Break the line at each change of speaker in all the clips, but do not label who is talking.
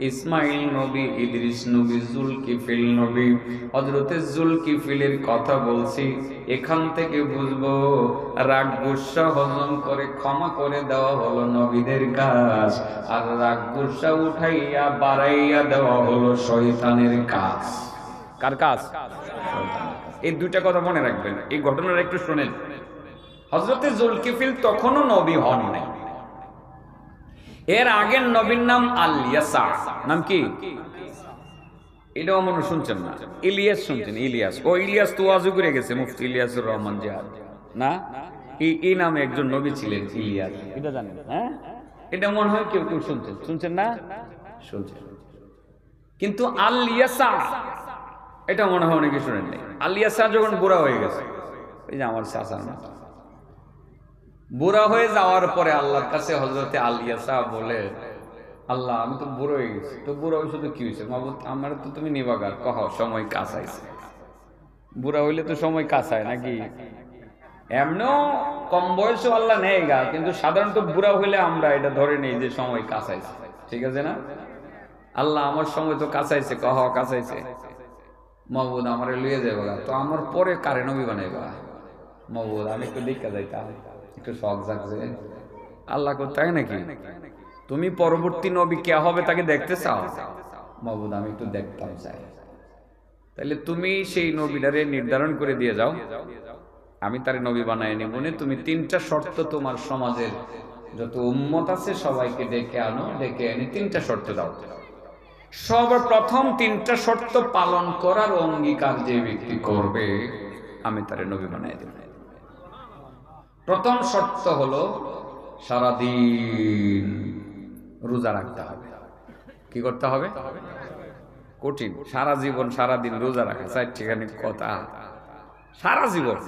ইসমাইল নবী, ইদ্রিস নবী, জুলকিফিল নবী। হযরতে জুলকিফিলের কথা বলছি, এখান থেকে বুঝবো রাগ গুসা হজম করে ক্ষমা করে দেওয়া হলো নবীদের কাজ, আর রাগ গুসা উঠাইয়া বাড়াইয়া দেওয়া হলো শয়তানের কাজ। কার কাজ? এই দুইটা কথা মনে রাখবেন। এই ঘটনাটা একটু শুনেন। হযরতে জুলকিফিল তখনও নবী হন নাই। এর আগের নবীর নাম আল-ইয়াসা। নাম কি? এটাও মনে শুনছেন না? ইলিয়াস শুনছেন? ইলিয়াস। ও ইলিয়াস তো ওয়াজু করে গেছে, মুফতি ইলিয়াসুর রহমান জিহাদ না? এই নামে একজন নবী ছিলেন, ইলিয়াস। এটা জানেন? হ্যাঁ, এটা মনে হয় কেউ কেউ শুনছেন। শুনছেন না? শুনছেন। কিন্তু আল-ইয়াসা এটা মনে হয় অনেকে শুনেন নাই। আল-ইয়াসা যখন বুড়া হয়ে গেছে, এই যে আমার চাচার মতো বুড়া হয়ে যাওয়ার পরে আল্লাহর কাছে হযরতে আল-ইয়াসা বলে, আল্লাহ আমি তো বুড়ো হয়ে গেছি, তো বুড়া হয়েছে তো কি হয়েছে, মাবুদ আমার তো তুমি নিবাগার, কহ সময় কাছাইছে। বুড়া হইলে তো সময় কাছায় নাকি? এমনও কম বয়সে আল্লাহ নেই গা, কিন্তু সাধারণত বুড়া হইলে আমরা এটা ধরে নেই যে সময় কাছাইছে। ঠিক আছে না? আল্লাহ আমার সময় তো কাছাইছে, কহ কাছাইছে, মাবুদ আমার লইয়ে যাবো গা, তো আমার পরে কারে নবী বানাইবা, মাবুদ আমি একটু দেখা যাইতাম, একটু শখ জাগছে। আল্লাহ কো তাই নাকি? তুমি পরবর্তী নবী কে হবে তাকে দেখতে চাও? মাবুদ আমি একটু দেখতাম চাই। তাহলে তুমি সেই নবীটারে নির্ধারণ করে দিয়ে যাও, আমি তারে নবী বানায় নিব। তুমি তিনটা শর্ত তোমার সমাজের যত উম্মত আছে সবাইকে ডেকে আনো, ডেকে এনে তিনটা শর্ত দাও। সর্বপ্রথম তিনটা শর্ত পালন করার অঙ্গীকার যে ব্যক্তি করবে, আমি তারে নবী বানায় দেব। প্রথম শর্ত হলো সারাদিন রোজা রাখতে হবে। কি করতে হবে? কঠিন। সারা জীবন সারাদিন রোজা রাখা চারটিখানি কথা, সারা জীবন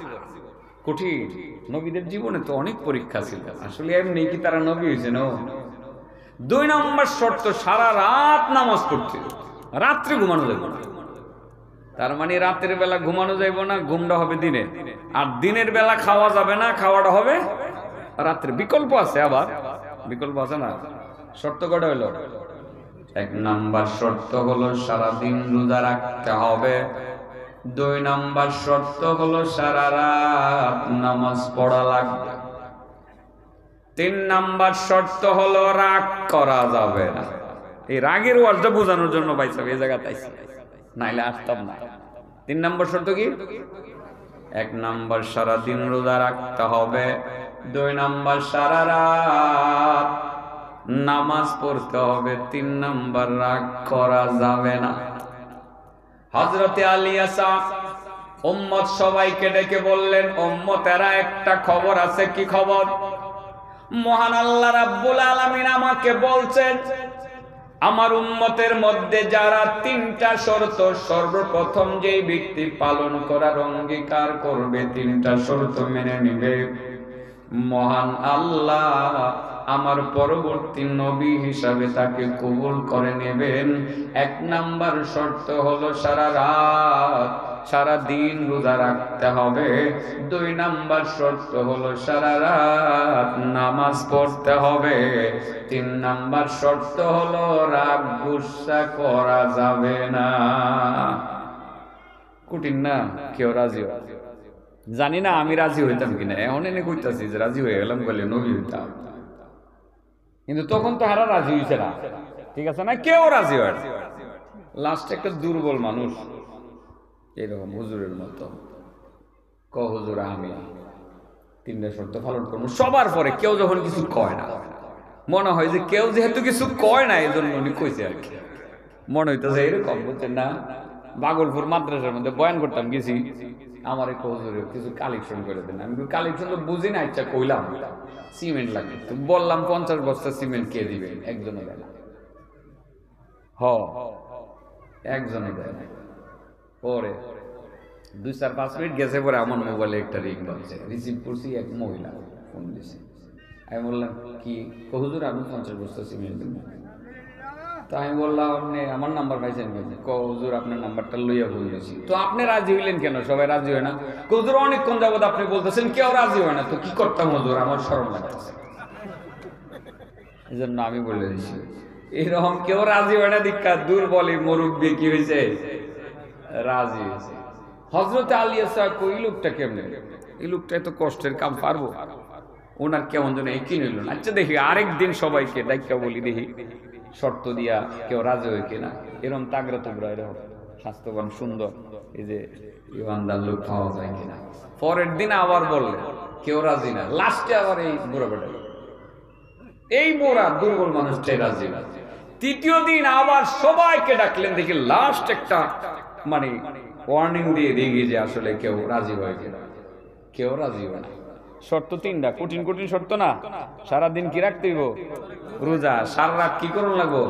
কঠিন। নবীদের জীবনে তো অনেক পরীক্ষা ছিল, আসলে এমনি কি তারা নবী হয়েছে না? 2 নম্বর শর্ত, সারা রাত নামাজ পড়তে, রাত্রে ঘুমানো যাবে না। তার মানে রাতের বেলা ঘুমানো যাইব না, ঘুমটা হবে দিনে। আর দিনের বেলা খাওয়া যাবে না, খাওয়াটা হবে রাত্রে। বিকল্প আছে, আবার বিকল্প আছে না? শর্ত কটা হইল? 1 নম্বর শর্ত হলো সারাদিন রোজা রাখতে হবে। 2 নম্বর শর্ত হলো সারা রাত নামাজ পড়া লাগবে। 3 নম্বর শর্ত হলো রাগ করা যাবে না। এই রাগের ওয়াজটা বোঝানোর জন্য ভাই সাহেব এই জায়গাতে আইছি, নাইলে আসতাম না। 3 নম্বর শর্ত কি? 1 নম্বর সারাদিন রোজা রাখতে হবে। 2 নম্বর সারা রাত নামাজ পড়তে হবে। 3 নম্বর রাগ করা যাবে না। হযরতে আল-ইয়াসা উম্মত সবাইকে ডেকে বললেন, উম্মতেরা একটা খবর আছে। কি খবর? মহান আল্লাহ রাব্বুল আলামিন আমাকে বলছেন, আমার উম্মতের মধ্যে যারা 3টা শর্ত সর্বপ্রথম যেই ব্যক্তি পালন করার অঙ্গীকার করবে, 3টা শর্ত মেনে নিবে, মহান আল্লাহ আমার পরবর্তী নবী হিসাবে তাকে কবুল করে নেবেন। 1 নাম্বার শর্ত হলো সারা রাত সারা দিন রোজা রাখতে হবে। 2 নাম্বার শর্ত হলো সারা রাত নামাজ পড়তে হবে। 3 নাম্বার শর্ত হলো রাগ গুসা করা যাবে না। কঠিন না? কেউ রাজি হয়? জানি না আমি রাজি হইতাম কিনা। এখন এনে কইতাছি যে রাজি হয়ে গেলাম, বলে নবী হইতাম, কিন্তু তখন তো হারা রাজি হইছে না। ঠিক আছে না? কেউ রাজি হয়। লাস্টে একটা দুর্বল মানুষ এরকম হুজুরের মতো ক, হুজুর আমি 3টা শর্ত পালন করবো। সবার পরে কেউ যখন কিছু কয় না, মনে হয় যে কেউ যেহেতু কিছু কয় না এই জন্য উনি কইছে আর কি। মনে হইতেছে এরকম, বুঝছেন না? বাগলপুর মাদ্রাসার মধ্যে বয়ান করতাম, গেছি, আমার একটু হুজুরের কিছু কালেকশন করে দেন। আমি কালেকশন তো বুঝি না, ইচ্ছা কইলাম সিমেন্ট লাগে, তো বললাম 50 বস্তা সিমেন্ট কে দিবেন? একজনে দেয় না। একজনে দেয় না। পরে 2-4-5 মিনিট গেছে, পরে আমার মোবাইলে একটা রিং বাজছে, রিসিভ করছি, এক মহিলা ফোন দিছে। আমি বললাম কি? হুজুর আমি 50 বস্তা সিমেন্ট দেবো। তো আমি বললাম আপনি আমার নাম্বার পাইছেন? হুজুর আপনার নাম্বারটা লইয়া ফোন দিয়েছি। তো আপনি রাজি হইলেন কেন? সবাই রাজি হয় না। হুজুর অনেকক্ষণ যাবত আপনি বলতেছেন কেউ রাজি হয় না, তো কি করতাম হুজুর? আমার শরম লাগতেছে, এই জন্য আমি বলে দিচ্ছি এরকম কেউ রাজি হয় না, দীক্ষা দুর্বলী মুরব্বী কি হয়েছে, রাজি হয়েছে। হযরত আলী কই লোকটা কেমনে, এই লোকটা এত কষ্টের কাম পারবো, ওনার কেমন যেন এই কি নিল না। আচ্ছা দেখি আরেকদিন সবাইকে ডাইকা বলি, দেখি শর্ত দিয়া কেউ রাজি হয় কিনা। এরকম তাগড়া তুগড়া এরকম স্বাস্থ্যবান সুন্দর এই যে ইমানদার লোক পাওয়া যায় কিনা। পরের দিন আবার বললেন, কেউ রাজি না। লাস্টে আবার এই বুড়া বেটা, এই বুড়া দুর্বল মানুষটাই রাজি না। তৃতীয় দিন আবার সবাইকে ডাকলেন, দেখি লাস্ট একটা মানে ওয়ার্নিং দিয়ে দেখি যে আসলে কেউ রাজি হয় কিনা। কেউ রাজি হয় না। শর্ত তিনটা, কঠিন কঠিন শর্ত না। সারাদিন কি রাখতে হইব, রোজা। সারা রাত কি করুন লাগবো,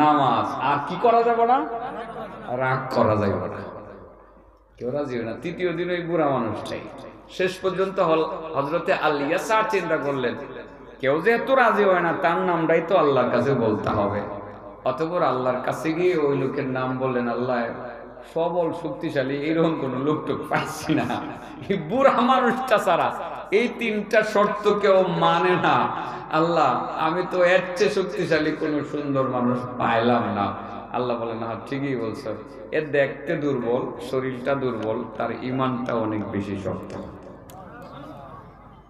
নামাজ। আর কি করা যাবে না, রাগ করা যাবে না। কেউ রাজি হয় না। তৃতীয় দিন ওই বুড়া মানুষটাই। শেষ পর্যন্ত হযরতে আলী চিন্তা করলেন, কেউ যেহেতু রাজি হয় না, তার নামটাই তো আল্লাহর কাছে বলতে হবে। অতঃপর আল্লাহর কাছে গিয়ে ওই লোকের নাম বললেন, আল্লাহ সবল শক্তিশালী এরকম কোন লোকটুক পাইছি না, এই বুড়া মানুষটা ছাড়া এই তিনটা শর্ত কেউ মানে না। আল্লাহ আমি তো এর চেয়ে শক্তিশালী কোন সুন্দর মানুষ পাইলাম না। আল্লাহ বলেন, না ঠিকই বলছো, এ দেখতে দুর্বল, শরীরটা দুর্বল, তার ঈমানটা অনেক বেশি শক্ত।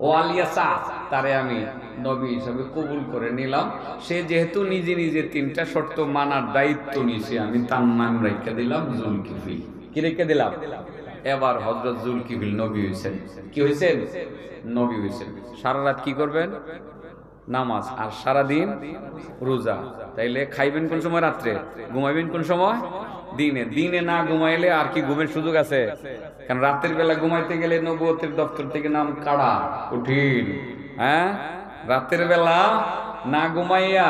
ও আলিয়াসা, তারে আমি নবী হিসাবে কবুল করে নিলাম। সে যেহেতু নিজে নিজে তিনটা শর্ত মানার দায়িত্ব নিয়েছে, আমি তার নাম রেখে দিলাম জুলকিফিল। কি রেখে দিলাম? এবার হযরত জুলকিফিল নবী হয়েছেন। কি হয়েছেন? নবী হয়েছেন। সারা রাত কি করবেন? নামাজ। আর সারাদিন রোজা। তাইলে খাইবেন কোন সময়? রাত্রে। ঘুমাইবেন কোন সময়? দিনে। দিনে না ঘুমাইলে আর কি ঘুমের সুযোগ আছে? কারণ রাতের বেলা ঘুমাইতে গেলে নবুয়তের দপ্তর থেকে নাম কাড়া, কঠিন। হ্যাঁ, রাতের বেলা না ঘুমাইয়া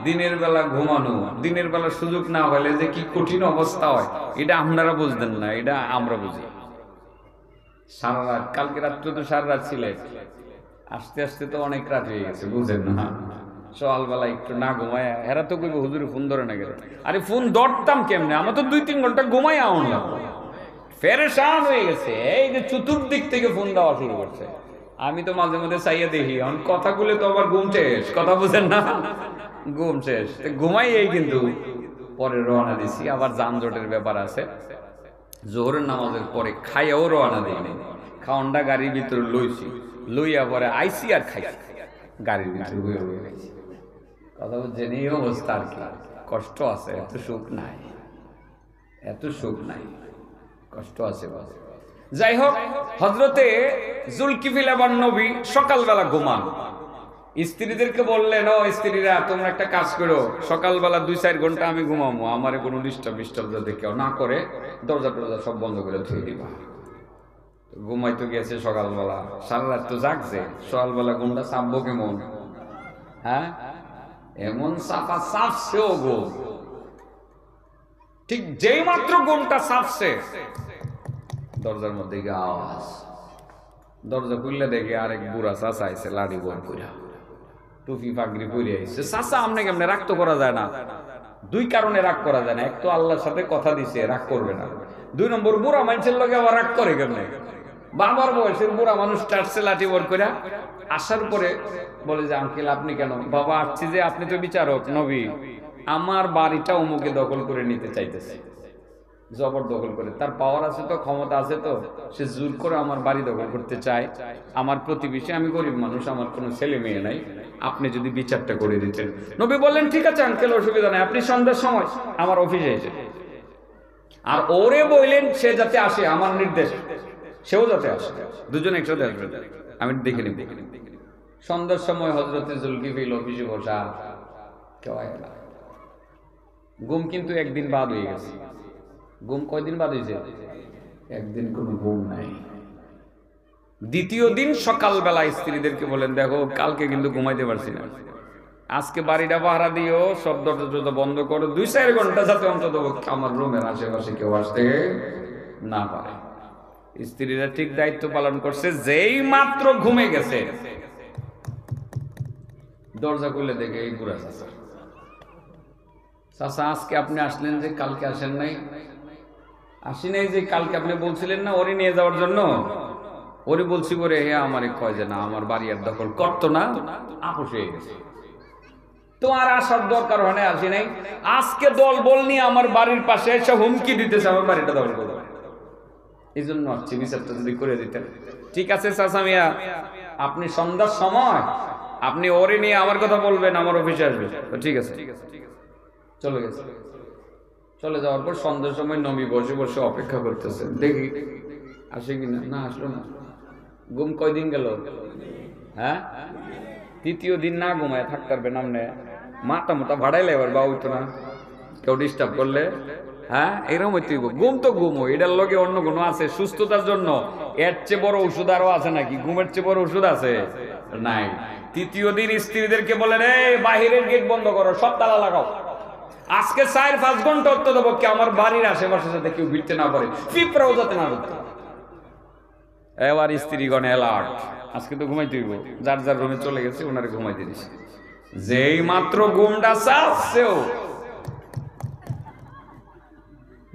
দিনের বেলা ঘুমানো, দিনের বেলা সুযোগ না হলে যে কি কঠিন অবস্থা হয়, এটা আপনারা বুঝতেন না, এটা আমরা বুঝি। সারা রাত, কালকে রাত্রে তো সারা রাত ছিলেন, আস্তে আস্তে তো অনেক রাত হয়ে গেছে, বুঝেন না? সকালবেলা একটু না ঘুমায় এরা তো কইব হুজুরে ফোন ধরে না গেলে। আরে ফোন ধরতাম কেমনে, আমরা তো 2-3 ঘন্টা ঘুমাই আনলাম, পেরেশান হয়ে গেছে। এই যে চতুর্দিক থেকে ফোন দেওয়া শুরু করছে। আমি তো মাঝে মধ্যে চাইয়া দেখি, এখন কথা বলে তো আবার ঘুম শেষ, কথা বুঝেন না, ঘুম শেষ, ঘুমাই। এই কিন্তু পরে রওনা দিছি, আবার যানজটের ব্যাপার আছে। জোহরের নামাজের পরে খাইয়াও রওনা দিই, খাওয়ানটা গাড়ির ভিতরে লইছি, লইয়া পরে আইসি আর খাই গাড়ির ভিতরে খাইছি। কথা বুঝছেন? এই অবস্থা আর কি। কষ্ট আছে, এত সুখ নাই, এত সুখ নাই, কষ্ট আছে। যাই হোক, হযরতে জুলকিফিল আবার নবী সকালবেলা ঘুমান। স্ত্রীদেরকে বললেন, ও স্ত্রীরা তোমরা একটা কাজ করো, সকালবেলা 2-4 ঘন্টা আমি ঘুমাবো, আমারে কোনো ডিস্টার্ব যাতে কেউ না করে, দরজা টরজা সব বন্ধ করে ধুয়ে দিবা। ঘুমাইতে গেছে সকালবেলা, সারা রাত তো জাগছে, সকালবেলা ঘুমটা চাপবো কেমন? হ্যাঁ, এমন চাপা চাপছেও গো, ঠিক যেই মাত্র ঘুমটা চাপছে, দরজার মধ্যে গিয়ে আওয়াজ। দরজা খুললে দেখে আরেক বুড়া চাচা আইছে, লাড়ি বর কইরা, টুপি পাগড়ি পরে আইছে। চাচা আমনে কেমনে? রাগ তো করা যায় না। 2 কারণে রাগ করা যায় না। এক তো আল্লাহর সাথে কথা দিছে, রাগ করবে না। 2 নম্বর, বুড়া মানুষের লগে আবার রাগ করে কেমনে? বাবার বয়সের বুড়া মানুষ টাটছে লাঠি বর কইরা। আসার পরে বলে যে, আঙ্কেল আপনি কেন? বাবা আসছি যে আপনি তো বিচারক নবী, আমার বাড়িটা অমুকে দখল করে নিতে চাইতেছে, জবরদখল করে। তার পাওয়ার আছে তো, ক্ষমতা আছে তো, সে জোর করে আমার বাড়ি দখল করতে চায়। আমার প্রতিবেশী, আমি গরিব মানুষ, আমার কোনো ছেলে মেয়ে নাই, আপনি যদি বিচারটা করে দিতেন। নবী বললেন, ঠিক আছে আঙ্কেল, অসুবিধা নাই, আপনি সন্ধ্যার সময় আমার অফিসে এসে। আর ওরে বললেন সে যাতে আসে, আমার নির্দেশ, সেও যাতে আসে, দুজনে একসাথে আসবে, আমি দেখে নিব। সন্ধ্যার সময় হযরতে জুলকিফিল অফিসে বসা, কেউ আয় না। ঘুম কিন্তু একদিন বাদ হয়ে গেছে। ঘুম কয়দিন বাদ হয়েছে? একদিন কোনো ঘুম নাই। দ্বিতীয় দিন সকালবেলা স্ত্রীদেরকে বলেন, দেখো কালকে কিন্তু ঘুমাইতে পারছি না, আজকে বাড়িটা পাহারা দিও, সব দরজা বন্ধ করো, 2-4 ঘন্টা যাতে অন্তত আমার রুমের আশেপাশে কেউ আসতে না পারে। স্ত্রীরা ঠিক দায়িত্ব পালন করছে। যেই মাত্র ঘুমে গেছে, দরজা খুলে দেখে এই বুড়া চাচা। চাচা আজকে আপনি আসলেন যে, কালকে আসেন নাই? আসি নাই যে, কালকে আপনি বলছিলেন না ওরে নিয়ে যাওয়ার জন্য, ওরে বলছি করে হে আমারে কয় যে না, আমার বাড়ি আর দখল করতো না, আপোষ হয়ে গেছে। তোমার আসার দরকার হয় না, আসি নাই। আজকে দল বল নিয়ে আমার বাড়ির পাশে এসে হুমকি দিতেছে আমার বাড়িটা দখল করবে। এই জন্য আসছি, বিচারটা যদি করে দিতেন। ঠিক আছে চাচা মিয়া, আপনি সন্ধ্যার সময় আপনি ওরে নিয়ে আমার কথা বলবেন, আমার অফিসে আসবে। ঠিক আছে, চলে গেছে। চলে যাওয়ার পর সন্ধ্যার সময় নবী বসে বসে অপেক্ষা করতেছেন, দেখি আসে কিনা। না আসলো না। ঘুম কয়দিন গেল? হ্যাঁ, তৃতীয় দিন না ঘুমায় থাকতে পারবেন আপনি? মাথা মোটা ভাড়াইলে এবার বা হইতো না, কেউ ডিস্টার্ব করলে। হ্যাঁ, এরকম হইতে ঘুম তো ঘুম, এটার লগে অন্য কোনো আছে সুস্থতার জন্য? এর চেয়ে বড় ওষুধ আরো আছে নাকি? ঘুমের চেয়ে বড় ওষুধ আছে? নাই। তৃতীয় দিন স্ত্রীদেরকে বলেন, এই বাহিরের গেট বন্ধ করো, সব তালা লাগাও। আজকে 4-5 ঘন্টা অত্যন্ত পক্ষে আমার বাড়ির আশেপাশে যাতে কেউ ভিড়তে না পারে, পিঁপড়াও যাতে না ঢুকতে। এবার স্ত্রীগণ অ্যালার্ট, আজকে তো ঘুমাইতে হইব। যার যার রুমে চলে গেছে, ওনারে ঘুমাইতে দিছে। যেই মাত্র ঘুমটা চাচ্ছেও,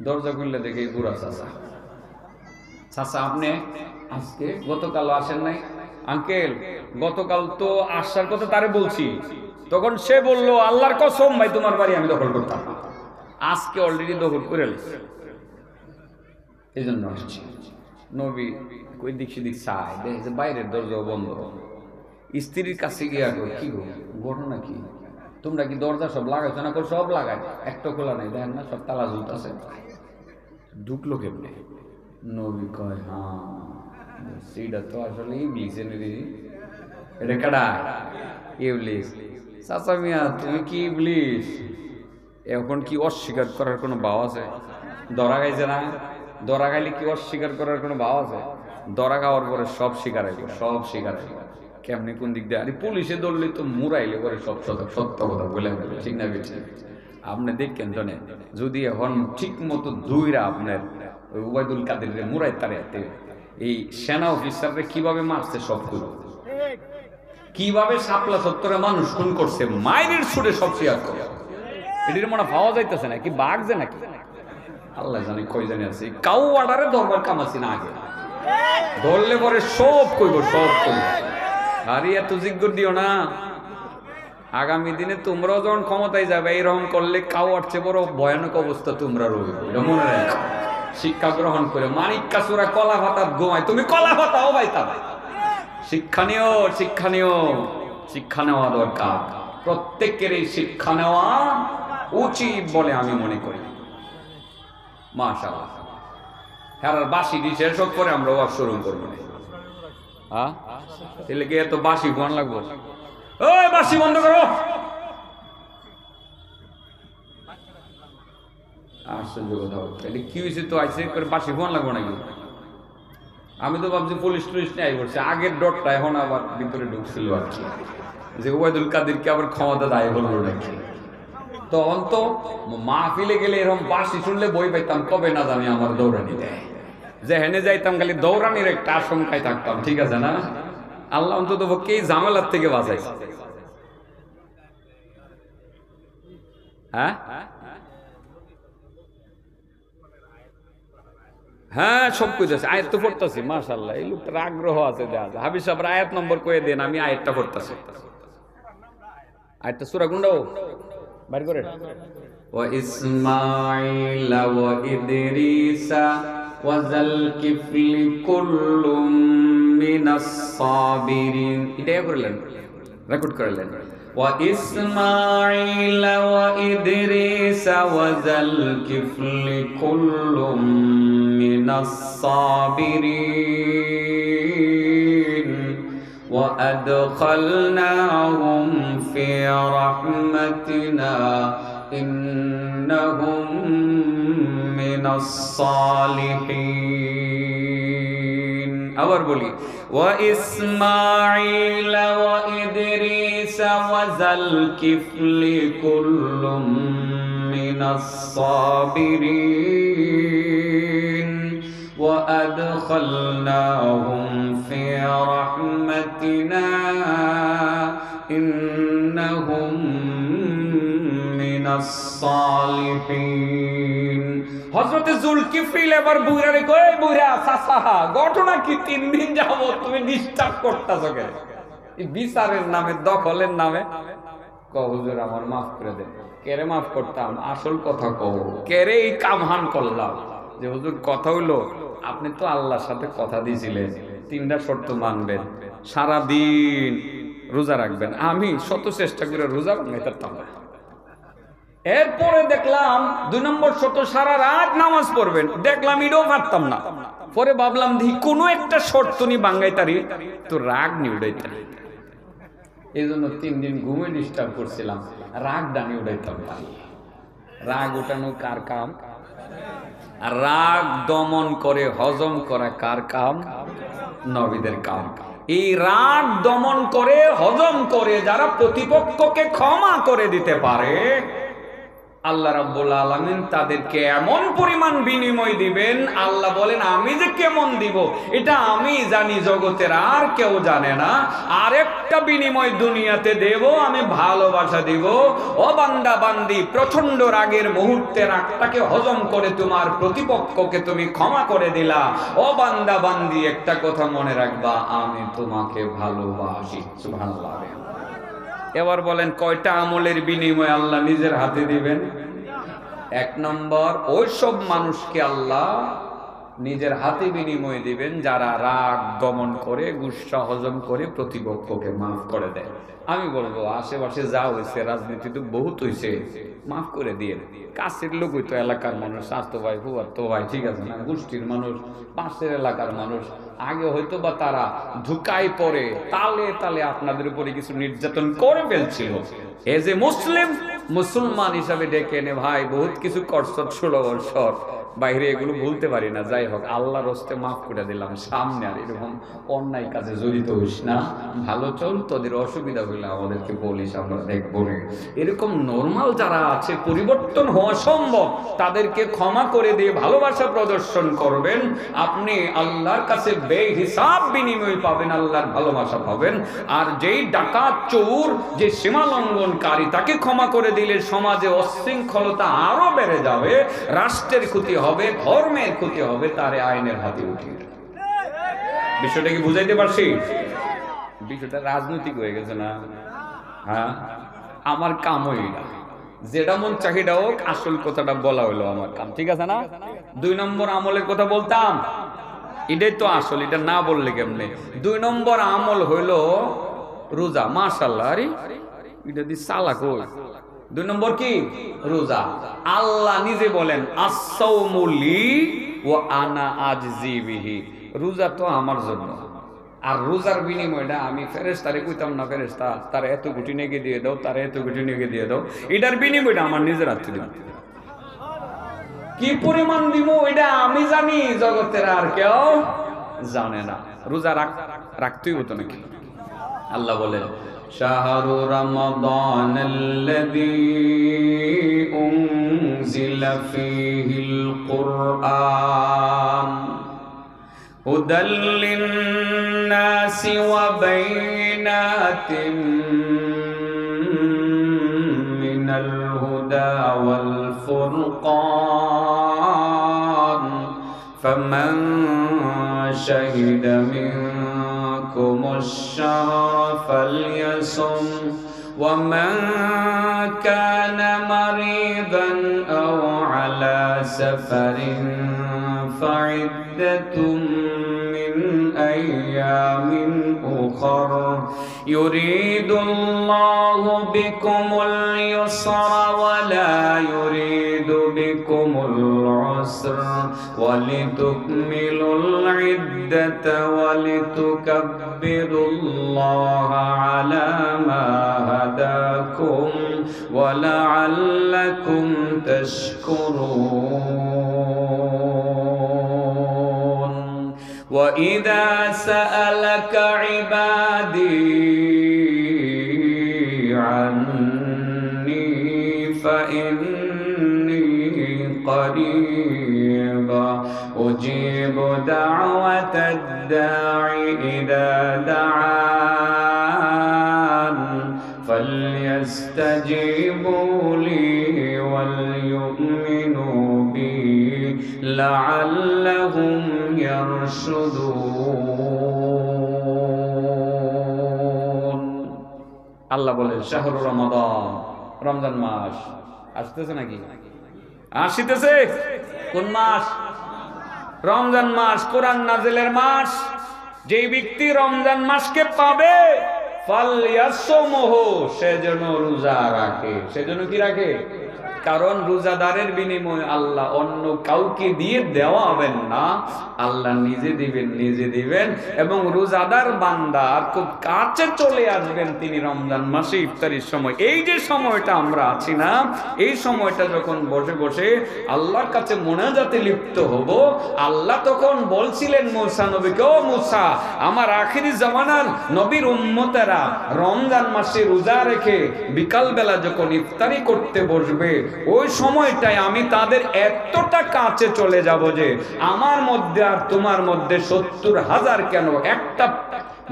দরজা খুললে দেখে বুড়া চাচা। চাচা আপনি আজকে গতকাল আসেন নাই? আঙ্কেল গতকাল তো আসার কথা তারে বলছি, তখন সে বললো আল্লাহর কসম ভাই তোমার বাড়ি আমি দখল করতাম। আজকে অলরেডি দখল করে এসেছে, এই জন্য আসছি। নবী কই দিক সেদিক চায়, দেখে যে বাইরের দরজাও বন্ধ। স্ত্রীর কাছে গিয়া কি গো ঘটনা কি? তোমরা কি দরজা সব লাগাইছো না? সব লাগাই, একটা খোলা নাই, দেখেন না সব তালা ঝুলতাছে। ঢুকলো কেমনে? নবী কয় হ্যাঁ সেইটা তো আসলে ইবলিস। এটা কাটা ইবলিস। চাচা মিয়া তুমি কি ইবলিস? এখন কি অস্বীকার করার কোনো ভাব আছে? ধরা গাইছে না? ধরা গাইলে কি অস্বীকার করার কোনো ভাব আছে? ধরা খাওয়ার পরে সব স্বীকার আইব, সব স্বীকার আইব। কেমনি কোন দিক দিয়ে? আরে পুলিশে ধরলে তো মুরাইলে পরে সব সত্য কথা বলে ফেলে, ঠিক না বেশি? আপনি দেখেন জানে যদি এখন ঠিক মতো দুইরা আপনার ওবায়দুল কাদের মুরাই তারে এই সেনা অফিসাররা কিভাবে মারছে সবগুলো, কিভাবে শাপলা চত্বরে মানুষ খুন করছে, মাইরের সুরে সব শেয়ার করে। এটির মনে পাওয়া যাইতেছে না কি বাঘ যে নাকি আল্লাহ জানে কই জানি আছে। কাউ অর্ডারে ধরবার কামাছি না, আগে ধরলে পরে সব কইব, সব কইব। আরে এত জিজ্ঞর দিও না, আগামী দিনে তোমরাও যখন ক্ষমতায় যাবে এরকম করলে কাউ আসছে বড় ভয়ানক অবস্থা তোমরা রইবে, এটা মনে রাখো। শিক্ষা গ্রহণ করে মানিক কাসুরা কলা ভাতাত ঘুমায়, তুমি কলা ভাতাও পাইতা। শিক্ষা নিও, শিক্ষা নিও, শিক্ষা নেওয়া দরকার। প্রত্যেকের এই শিক্ষা নেওয়া উচিত বলে আমি মনে করি। মাশাআল্লাহ, হ্যাঁ বাসি দিছে সব করে আমরা ওয়াজ শুরু করবো। হ্যাঁ তাহলে কি এত বাসি ফোন লাগবো? ওই বাসি বন্ধ করো। আশ্চর্য কথা হচ্ছে, এটা কি হয়েছে? তো আইসে করে বাসি ফোন লাগবো নাকি? আমি তো ভাবছি পুলিশ টুলিশ নিয়ে আই করছে, আগের ডটটা এখন আবার ভিতরে ঢুকছিল আর কি, যে ওবায়দুল কাদেরকে আবার ক্ষমতা দায় হলো নাকি। তখন তো মাহফিলে গেলে এরকম বাসি শুনলে বই পাইতাম, কবে না জানি আমার দৌড়ানি দেয়, যে হেনে যাইতাম খালি দৌড়ানির একটা আশঙ্কায় থাকতাম, ঠিক আছে না? আল্লাহ অন্তত পক্ষে এই ঝামেলার থেকে বাঁচাই। হ্যাঁ হ্যাঁ সব কইতেছে, আয়াত তো পড়তেছি। মাশাআল্লাহ, এই লোকটার আগ্রহ আছে। হাবিব সাহেব আয়াত নম্বর কয়ে দেন, আমি আয়াতটা পড়তেছি। আয়াতটা সূরা কোনটা বাইর করে? ওয়া ইসমাঈলা ওয়া ইদরিসা ওয়া যাল কিফলি কুল্লুম মিনাস সাবিরিন। এটা করলেন, রেকর্ড করলেন। ওয়া ইসমাঈলা ওয়া ইদরিসা ওয়া যাল কিফলি কুল্লুম মিনাস সাবিরিন ওয়া আদখালনাহুম ফি রাহমাতিনা ইন্নাহুম মিনাস সালিহিন। আবার বলি, ওয়া ইসমাঈলা ওয়া ইদরিসা ওয়া যাল কিফলি কুল্লুম মিনাস সাবিরিন ওয়া আদখালনাহুম ফি রাহমাতিনা ইন্নাহুম মিনাস সালিহিন। হযরতে যুলকিফল এবার বুইরারে কই, বুইরা চাচা ঘটনা কি? 3 দিন যাবত তুমি ডিস্টার্ব করতাছো কেন? এই বিচারের নামে, দখলের নামে হুজুর আমার মাফ করে দেন। কেরে মাফ করতাম? আসল কথা কও, কেরে এই কামহান করলাম যে হুজুর কথা হইলো আপনি তো আল্লাহর সাথে কথা দিয়েছিলেন 3টা শর্ত মানবেন, সারাদিন রোজা রাখবেন। আমি শত চেষ্টা করে রোজা ভাঙাইতে পারতাম না। এরপরে দেখলাম 2 নম্বর শর্ত সারা রাত নামাজ পড়বেন, দেখলাম এটাও পারতাম না। পরে ভাবলাম দেখি কোনো একটা শর্ত নি বাঙ্গাইতারি তো রাগ নি উড়াইতারি। এই জন্য 3 দিন ঘুমে ডিস্টার্ব করছিলাম, রাগ ডানি উড়াইতাম না। রাগ উঠানো কার কাম? আর রাগ দমন করে হজম করা কার কাম? নবীদের কাম। এই রাগ দমন করে হজম করে যারা প্রতিপক্ষকে ক্ষমা করে দিতে পারে, আল্লাহ রাব্বুল আলামিন তাদেরকে এমন পরিমাণ বিনিময় দিবেন, আল্লাহ বলেন আমি যে কেমন দিব এটা আমি জানি, জগতের আর কেউ জানে না। আরেকটা বিনিময় দুনিয়াতে দেব, আমি ভালোবাসা দিব। ও বান্দা বান্দি, প্রচন্ড রাগের মুহূর্তে রাগটাকে হজম করে তোমার প্রতিপক্ষকে তুমি ক্ষমা করে দিলা। ও বান্দা বান্দি, একটা কথা মনে রাখবা, আমি তোমাকে ভালোবাসি। সুবহানাল্লাহ। এবার বলেন কয়টা আমলের বিনিময় আল্লাহ নিজের হাতে দিবেন? 1 নম্বর, ওই সব মানুষকে আল্লাহ নিজের হাতে বিনিময় দিবেন যারা রাগ দমন করে, গুসা হজম করে প্রতিপক্ষকে মাফ করে দেয়। আমি বলবো আশেপাশে যা হয়েছে, রাজনীতি তো বহুত হয়েছে, মাফ করে দিয়ে। কাছের লোক হইতো, এলাকার মানুষ, স্বাস্থ্য ভাই, ফুয়াতো ভাই, ঠিক আছে না, গোষ্ঠীর মানুষ, পাশের এলাকার মানুষ, আগে হয়তো বা তারা ধুকায় পড়ে তালে তালে আপনাদের উপরে কিছু নির্যাতন করে ফেলছিল। এজ এ মুসলমান হিসাবে ডেকে এনে ভাই বহুত কিছু করছত 16 বছর, বাইরে এগুলো বলতে পারি না। যাই হোক, আল্লাহর হস্তে মাফ করে দিলাম, সামনে আর এরকম অন্যায় কাজে জড়িত হইস না, ভালো চল, তোদের অসুবিধা হইলে আমাদেরকে বলিস, আমরা দেখবো। এরকম নর্মাল যারা আছে, পরিবর্তন হওয়া সম্ভব, তাদেরকে ক্ষমা করে দিয়ে ভালোবাসা প্রদর্শন করবেন, আপনি আল্লাহর কাছে বেহিসাব বিনিময় পাবেন, আল্লাহর ভালোবাসা পাবেন। আর যেই ডাকাত, চোর, যে সীমা লঙ্ঘনকারী, তাকে ক্ষমা করে দিলে সমাজে অশৃঙ্খলতা আরো বেড়ে যাবে, রাষ্ট্রের ক্ষতি হবে, ধর্মের ক্ষতি হবে, তারে আইনের হাতে উঠিয়ে। বিষয়টা কি বুঝাইতে পারছি? বিষয়টা রাজনৈতিক হয়ে গেছে না? হ্যাঁ, আমার কাম হইলা যেটা মন চাহিদা হোক, আসল কথাটা বলা হইলো আমার কাম, ঠিক আছে না? 2 নম্বর আমলের কথা বলতাম, এটাই তো আসল, এটা না বললে কেমনে? 2 নম্বর আমল হইলো রোজা। মাশাআল্লাহ, আরে এটা দি সালাক হই। 2 নম্বর কি? রোজা। আল্লাহ নিজে বলেন as-sawmu li wa ana ajzi bihi, রোজা তো আমার জন্য, আর রোজার বিনিময়টা আমি ফেরেশতারে কইতাম না, ফেরেশতা তার এত কোটি নেগে দিয়ে দাও, তার এত কোটি নেগে দিয়ে দাও, এটার বিনিময়টা আমার নিজের হাতে দিব। কি পরিমাণ দিব এটা আমি জানি, জগতের আর কেউ জানে না। রোজা রাখতেই হতো নাকি? আল্লাহ বলেন শাহরু রমাদানাল্লাযী উনজিলা ফীহিল কুরআন হুদাল লিন-নাসি ওয়া বাইনাতিন মিনাল হুদা ওয়াল ফুরকান ফামান শাহিদা মিনকুম আশ-শাহরা ফালইয়াসুম ওয়া মান কানা মারিদান আও আলা সাফারিন ফা'iদ্দাতুম মিন আইয়ামিন উখরা ইউরিদুল্লাহু বিকুমুল ইউসরা ওয়া লা ইউরিদু বিকুমুল উসরা ওয়া লিতুকমিলুল ইদ্দাতা ওয়া লিতুকাব্বিরুল্লাহা আলা মা হাদাকুম ওয়া লাআল্লাকুম তাশকুরুন। وَإِذَا سَأَلَكَ عِبَادِي عَنِّي فَإِنِّي قَرِيبٌ أُجِيبُ دَعْوَةَ الدَّاعِ إِذَا دَعَانِ فَلْيَسْتَجِيبُوا لِي وَلْيُؤْمِنُوا بِي لَعَلَّهُمْ يَرْشُدُونَ। 2 আল্লাহ বলেন শাহরুর রমাদান, রমজান মাস আসতেছে নাকি? আসিতেছে। কোন মাস? রমজান মাস, কোরআন নাজিলের মাস। যেই ব্যক্তি রমজান মাসকে পাবে ফালইয়াসমহু, সেজন্য রোজা রাখে। সেজন্য কি রাখে? কারণ রোজাদারের বিনিময়ে আল্লাহ অন্য কাউকে দিয়ে দেওয়া হবেন না, আল্লাহ নিজে দিবেন, নিজে দিবেন। এবং রোজাদার বান্দা খুব কাছে চলে আসবেন তিনি রমজান মাসে ইফতারির সময়। এই যে সময়টা আমরা আছি না, এই সময়টা যখন বসে বসে আল্লাহর কাছে মোনাজাতে লিপ্ত হব, আল্লাহ তখন বলছিলেন মূসা নবীকে, ও মূসা, আমার আখিরি জামানার নবীর উম্মতেরা রমজান মাসে রোজা রেখে বিকাল বেলা যখন ইফতারি করতে বসবে, ওই সময়টায় আমি তাদের এতটা কাছে চলে যাব যে আমার মধ্যে আর তোমার মধ্যে 70,000 কেন, একটা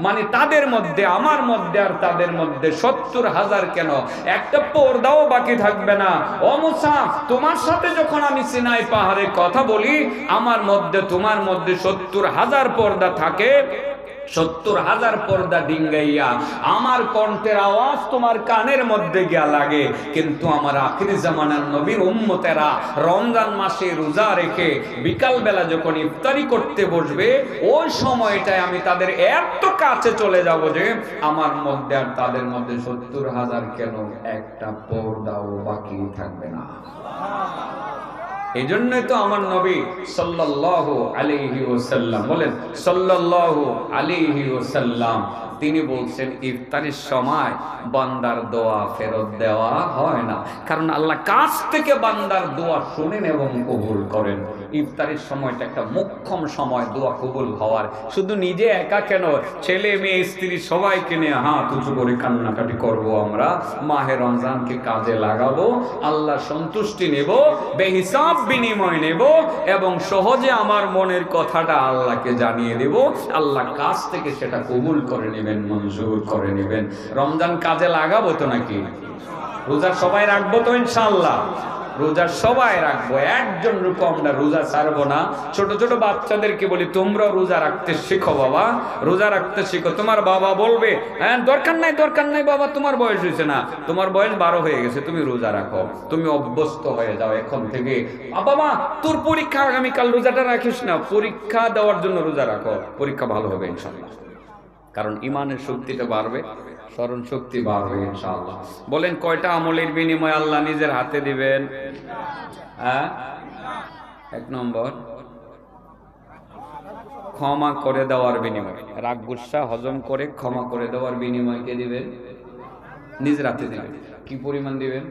মানে তাদের মধ্যে আমার মধ্যে আর তাদের মধ্যে 70,000 কেন, একটা পর্দাও বাকি থাকবে না। ও মূসা, তোমার সাথে যখন আমি সিনাই পাহাড়ে কথা বলি, আমার মধ্যে তোমার মধ্যে 70,000 পর্দা থাকে। 70,000 পর্দা ডিঙ্গাইয়া আমার কণ্ঠের আওয়াজ তোমার কানের মধ্যে গিয়া লাগে। কিন্তু আমার আখির জামানার নবীর উম্মতেরা রমজান মাসে রোজা রেখে বিকাল বেলা যখন ইফতারি করতে বসবে, ওই সময়টায় আমি তাদের এত কাছে চলে যাব যে আমার মধ্যে আর তাদের মধ্যে 70,000 কেন, একটা পর্দাও বাকি থাকবে না। এই জন্যই তো আমার নবী সাল্লাল্লাহু আলাইহি ওয়াসাল্লাম বলেন, সাল্লাল্লাহু আলাইহি ওয়াসাল্লাম তিনি বলছেন ইফতারির সময় বান্দার দোয়া ফেরত দেওয়া হয় না, কারণ আল্লাহ কাছ থেকে বান্দার দোয়া শুনেন এবং কবুল করেন। ইফতারির সময়টা একটা মোক্ষম সময় দোয়া কবুল হওয়ার। শুধু নিজে একা কেন, ছেলে মেয়ে স্ত্রী সবাইকে নিয়ে হাত উঁচু করে কান্নাকাটি করব। আমরা মাহে রমজানকে কাজে লাগাবো, আল্লাহ সন্তুষ্টি নেব, বেহিসাব বিনিময় নেব এবং সহজে আমার মনের কথাটা আল্লাহকে জানিয়ে দেব। আল্লাহ কাছ থেকে সেটা কবুল করে নেবেন, মঞ্জুর করে নেবেন। রমজান কাজে লাগাবো তো নাকি? রোজা সবাই রাখবো তো ইনশাআল্লাহ? রোজা সবাই রাখবো, একজন রূপ আমরা রোজা ছাড়বো না। ছোট ছোট বাচ্চাদেরকে বলি, তোমরাও রোজা রাখতে শিখো বাবা, রোজা রাখতে শিখো। তোমার বাবা বলবে, হ্যাঁ দরকার নাই, দরকার নাই বাবা, তোমার বয়স হয়েছে না, তোমার বয়স 12 হয়ে গেছে, তুমি রোজা রাখো, তুমি অভ্যস্ত হয়ে যাও এখন থেকে। বাবা তোর পরীক্ষা আগামীকাল, রোজাটা রাখিস না, পরীক্ষা দেওয়ার জন্য রোজা রাখো, পরীক্ষা ভালো হবে ইনশাআল্লাহ। কারণ ইমানের শক্তিটা বাড়বে, স্মরণ শক্তি বাড়বে ইনশাআল্লাহ। বলেন কয়টা আমলের বিনিময়ে আল্লাহ নিজের হাতে দিবেন? হ্যাঁ, 1 নম্বর ক্ষমা করে দেওয়ার বিনিময়। রাগ গুসা হজম করে ক্ষমা করে দেওয়ার বিনিময় কে দিবেন? নিজের হাতে দিবেন। কি পরিমাণ দিবেন?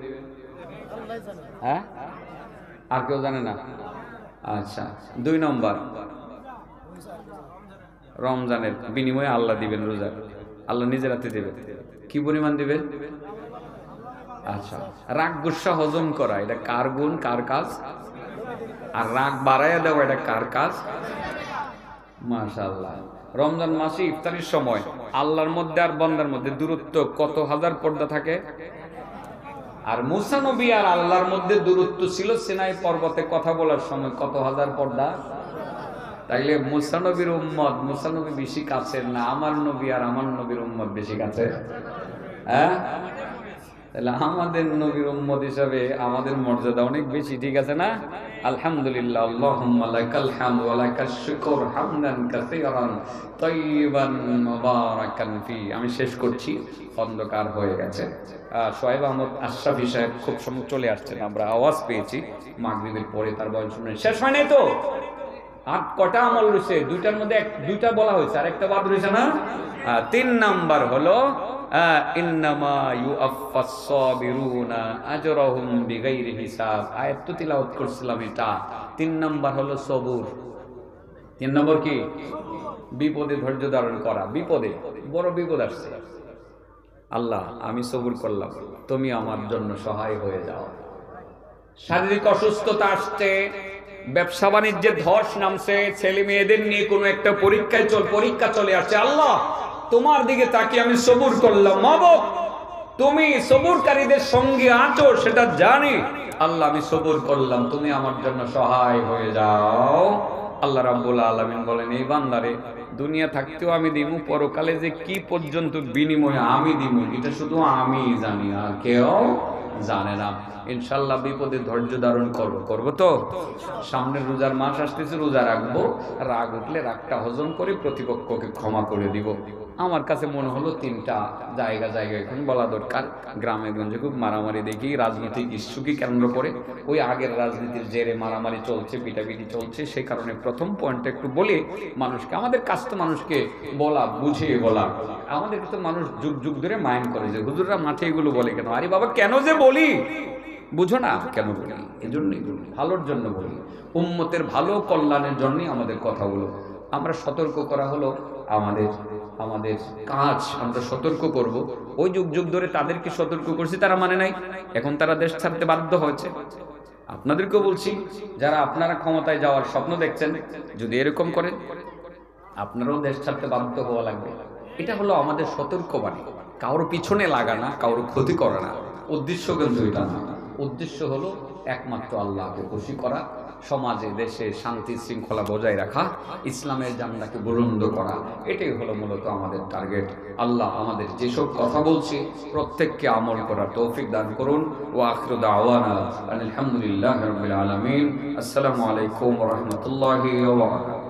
হ্যাঁ, আর কেউ জানে না? আচ্ছা, 2 নম্বর রমজানের বিনিময়ে আল্লাহ দিবেন রোজা, আল্লাহ নিজের হাতে দিবেন। কি পরিমাণ দিবেন? আচ্ছা, রাগ গুসা হজম করা এটা কার গুণ, কার কাজ? আর রাগ বাড়াইয়া দেওয়া এটা কার কাজ? মাশাআল্লাহ। রমজান মাসে ইফতারির সময় আল্লাহর মধ্যে আর বান্দার মধ্যে দূরত্ব কত হাজার পর্দা থাকে। আর মূসা নবী আর আল্লাহর মধ্যে দূরত্ব ছিল সিনাই পর্বতে কথা বলার সময় কত হাজার পর্দা। তাইলে মূসা নবীর উম্মত, মূসা নবী বেশি কাছের না আমার নবী আর আমার নবীর উম্মত বেশি কাছে? হ্যাঁ, তাহলে আমাদের নবীর উম্মত হিসাবে আমাদের মর্যাদা অনেক বেশি, ঠিক আছে না? আলহামদুলিল্লাহ, আল্লাহুম্মা লাকাল হামদু ওয়া লাকাশ শুকর হামদান কাসীরান তাইয়িবান মুবারাকান ফি। আমি শেষ করছি, অন্ধকার হয়ে গেছে। শোয়েব আহমদ আশরাফি সাহেব খুব সময় চলে আসছেন, আমরা আওয়াজ পেয়েছি মাগরিবের পরে, তার বয়ান শুনে শেষ হয় নাই তো। আর কটা আমল রয়েছে? 2টার মধ্যে 2টা বলা হয়েছে, আর একটা বাদ রয়েছে না? 3 নাম্বার হলো ইন্নামা ইউআফফাস সাবিরুনা আজরাহুম বিগাইরি হিসাব। আয়াত তো তিলাওয়াত করছিলাম এটা। 3 নাম্বার হলো সবুর। 3 নম্বর কি? বিপদে ধৈর্য ধারণ করা। বিপদে, বড় বিপদ আসছে, আল্লাহ আমি সবুর করলাম, তুমি আমার জন্য সহায় হয়ে যাও। শারীরিক অসুস্থতা আসছে, ব্যবসা বাণিজ্যের ধস নামছে, ছেলে মেয়েদের নিয়ে কোনো একটা পরীক্ষা চলে আসছে, আল্লাহ তোমার দিকে তাকিয়ে আমি সবুর করলাম। মাবুদ তুমি সবুরকারীদের সঙ্গে আছো সেটা জানি, আল্লাহ আমি সবুর করলাম, তুমি আমার জন্য সহায় হয়ে যাও। আল্লাহ রাব্বুল আলামিন বলেন, এই বান্দারে দুনিয়া থাকতেও আমি দিব, পরকালে যে কি পর্যন্ত বিনিময়ে আমি দিব এটা শুধু আমি জানি, আর কেউ জানে না। ইনশাল্লাহ বিপদে ধৈর্য ধারণ করবো তো। সামনের রোজার মাস আসতেছে, রোজা রাখবো, রাগ উঠলে রাগটা হজম করে প্রতিপক্ষকে ক্ষমা করে দিব। আমার কাছে মনে হলো তিনটা জায়গা এখন বলা দরকার। গ্রামে গঞ্জে খুব মারামারি দেখি, রাজনৈতিক ইস্যুকে কেন্দ্র করে, ওই আগের রাজনীতির জেরে মারামারি চলছে, পিটাপিটি চলছে। সেই কারণে প্রথম পয়েন্টটা একটু বলি মানুষকে, আমাদের কাছ তো মানুষকে বলা, বুঝিয়ে বলা। আমাদেরকে তো মানুষ যুগ যুগ ধরে মাইন্ড করে যে হুজুররা মাঠে এগুলো বলে কেন? আরে বাবা, কেন যে বলি বুঝো না, কেন বলি? এজন্যই বলি, ভালোর জন্য বলি, উম্মতের ভালো কল্যাণের জন্যই আমাদের কথাগুলো। আমরা সতর্ক করা হলো আমাদের কাজ, আমরা সতর্ক করব। ওই যুগ যুগ ধরে তাদেরকে সতর্ক করছি, তারা মানে নাই, এখন তারা দেশ ছাড়তে বাধ্য হয়েছে। আপনাদেরকেও বলছি, যারা আপনারা ক্ষমতায় যাওয়ার স্বপ্ন দেখছেন, যদি এরকম করেন আপনারাও দেশ ছাড়তে বাধ্য হওয়া লাগবে। এটা হলো আমাদের সতর্কবাণী। কারোর পিছনে লাগা না, কারোর ক্ষতি করা না, উদ্দেশ্য কিন্তু এটা না। উদ্দেশ্য হলো একমাত্র আল্লাহকে খুশি করা, সমাজে দেশে শান্তি শৃঙ্খলা বজায় রাখা, ইসলামের জান্নাকে বুলন্দ করা। এটাই হলো মূলত আমাদের টার্গেট। আল্লাহ আমাদের যেসব কথা বলছি প্রত্যেককে আমল করার তৌফিক দান করুন। ওয়া আখিরু দাওয়ানা আলহামদুলিল্লাহি রাব্বিল আলামিন। আসসালামু আলাইকুম ওয়া রাহমাতুল্লাহি ওয়া বারাকাতুহু।